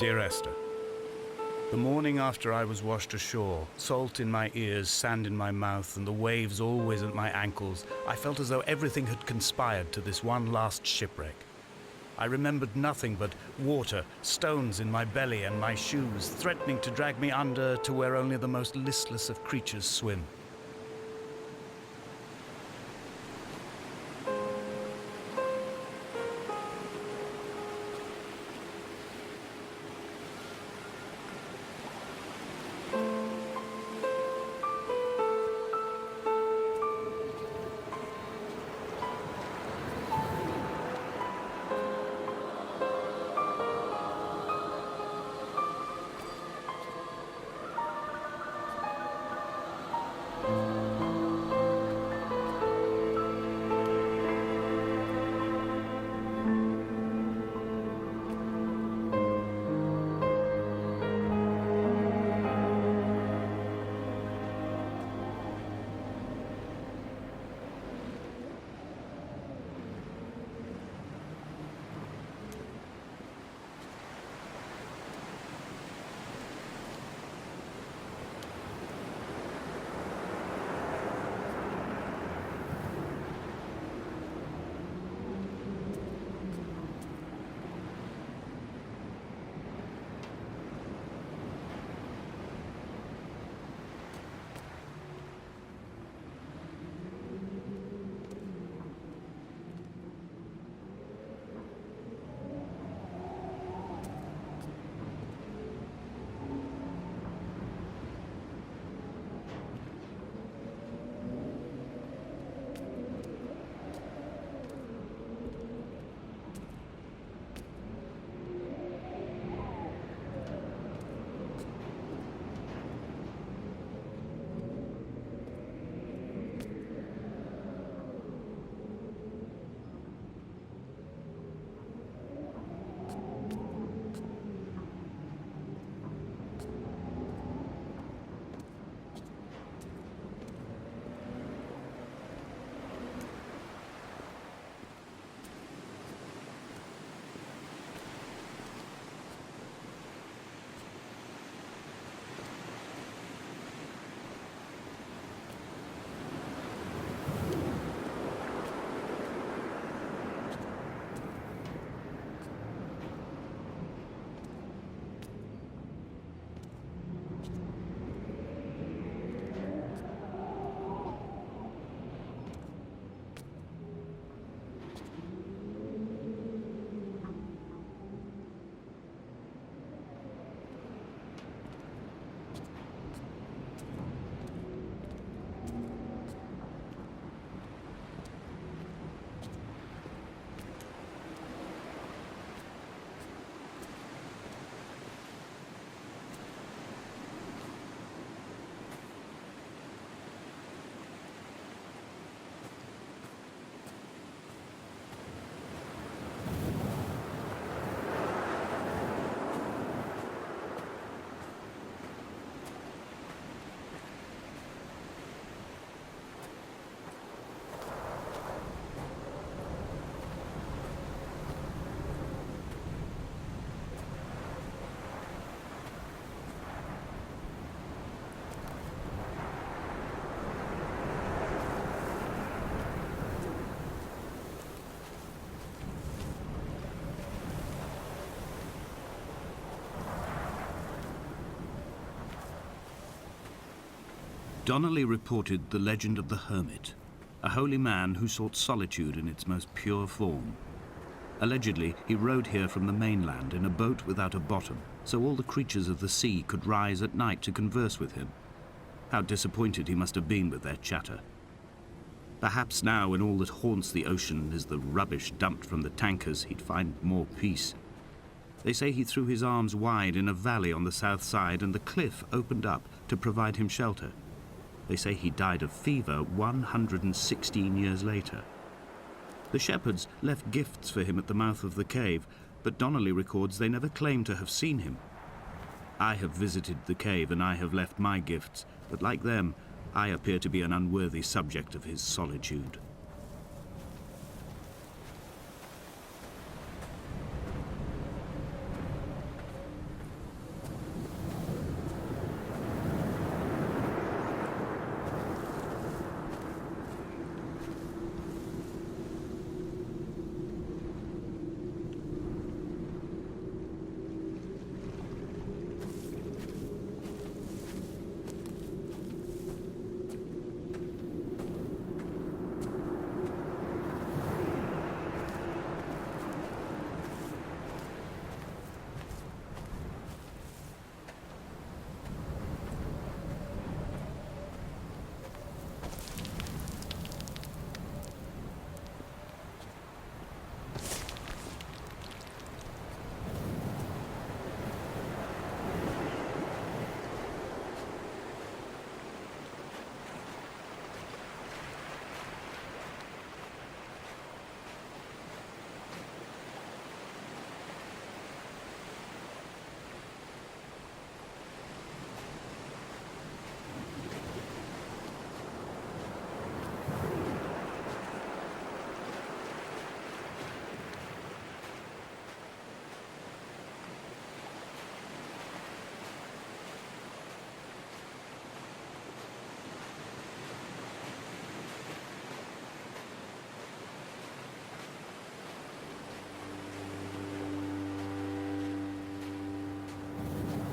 Dear Esther, the morning after I was washed ashore, salt in my ears, sand in my mouth, and the waves always at my ankles, I felt as though everything had conspired to this one last shipwreck. I remembered nothing but water, stones in my belly and my shoes, threatening to drag me under to where only the most listless of creatures swim. Donnelly reported the legend of the hermit, a holy man who sought solitude in its most pure form. Allegedly, he rode here from the mainland in a boat without a bottom, so all the creatures of the sea could rise at night to converse with him. How disappointed he must have been with their chatter. Perhaps now, when all that haunts the ocean is the rubbish dumped from the tankers, he'd find more peace. They say he threw his arms wide in a valley on the south side, and the cliff opened up to provide him shelter. They say he died of fever 116 years later. The shepherds left gifts for him at the mouth of the cave, but Donnelly records they never claimed to have seen him. I have visited the cave and I have left my gifts, but like them, I appear to be an unworthy subject of his solitude.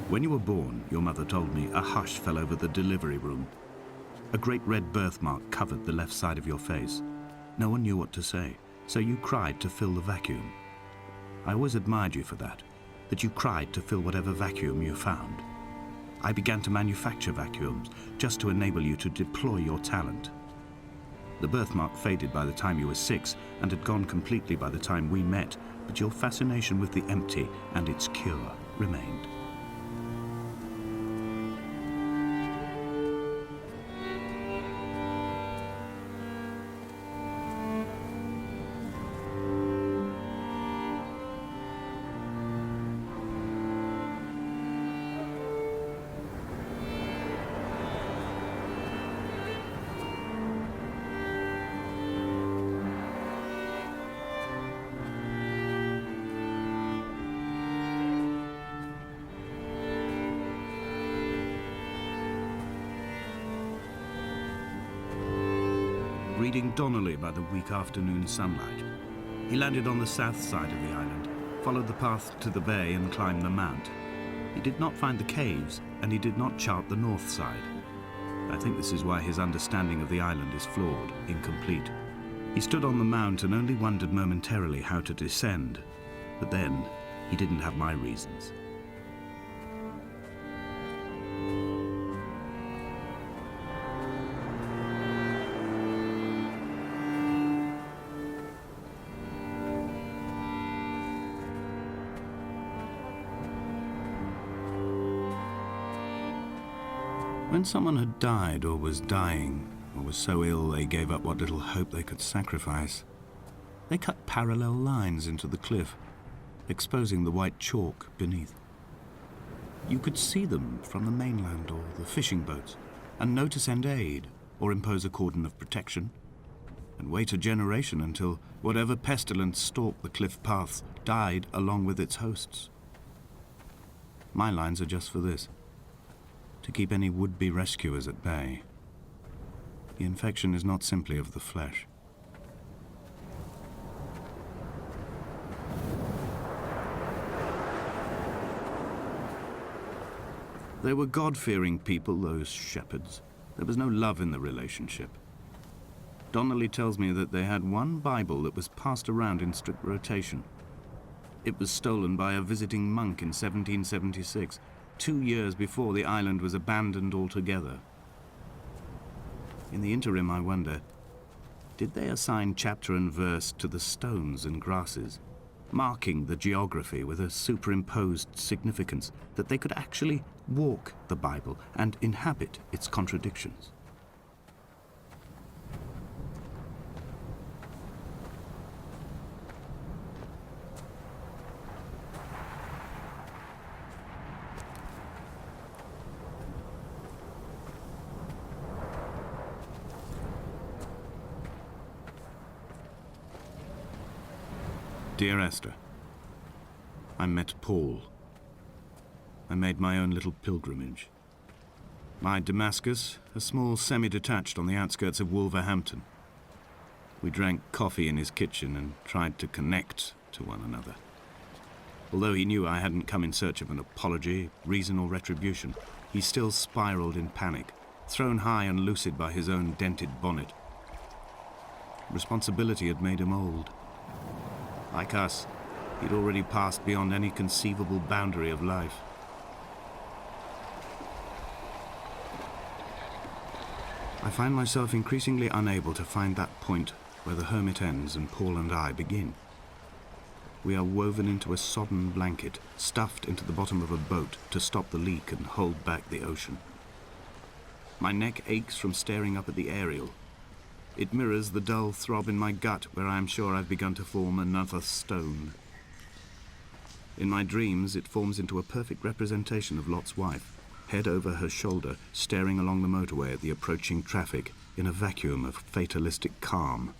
When you were born, your mother told me, a hush fell over the delivery room. A great red birthmark covered the left side of your face. No one knew what to say, so you cried to fill the vacuum. I always admired you for that you cried to fill whatever vacuum you found. I began to manufacture vacuums just to enable you to deploy your talent. The birthmark faded by the time you were 6 and had gone completely by the time we met, but your fascination with the empty and its cure remained. Reading Donnelly by the weak afternoon sunlight. He landed on the south side of the island, followed the path to the bay and climbed the mount. He did not find the caves, and he did not chart the north side. I think this is why his understanding of the island is flawed, incomplete. He stood on the mount and only wondered momentarily how to descend, but then he didn't have my reasons. When someone had died or was dying, or was so ill they gave up what little hope they could sacrifice, they cut parallel lines into the cliff, exposing the white chalk beneath. You could see them from the mainland or the fishing boats, and know to send aid or impose a cordon of protection, and wait a generation until whatever pestilence stalked the cliff paths died along with its hosts. My lines are just for this: to keep any would-be rescuers at bay. The infection is not simply of the flesh. They were God-fearing people, those shepherds. There was no love in the relationship. Donnelly tells me that they had one Bible that was passed around in strict rotation. It was stolen by a visiting monk in 1776, 2 years before the island was abandoned altogether. In the interim, I wonder, did they assign chapter and verse to the stones and grasses, marking the geography with a superimposed significance that they could actually walk the Bible and inhabit its contradictions? Dear Esther, I met Paul. I made my own little pilgrimage. My Damascus, a small semi-detached on the outskirts of Wolverhampton. We drank coffee in his kitchen and tried to connect to one another. Although he knew I hadn't come in search of an apology, reason or retribution, he still spiraled in panic, thrown high and lucid by his own dented bonnet. Responsibility had made him old. Like us, he'd already passed beyond any conceivable boundary of life. I find myself increasingly unable to find that point where the hermit ends and Paul and I begin. We are woven into a sodden blanket, stuffed into the bottom of a boat to stop the leak and hold back the ocean. My neck aches from staring up at the aerial. It mirrors the dull throb in my gut where I am sure I've begun to form another stone. In my dreams, it forms into a perfect representation of Lot's wife, head over her shoulder, staring along the motorway at the approaching traffic in a vacuum of fatalistic calm.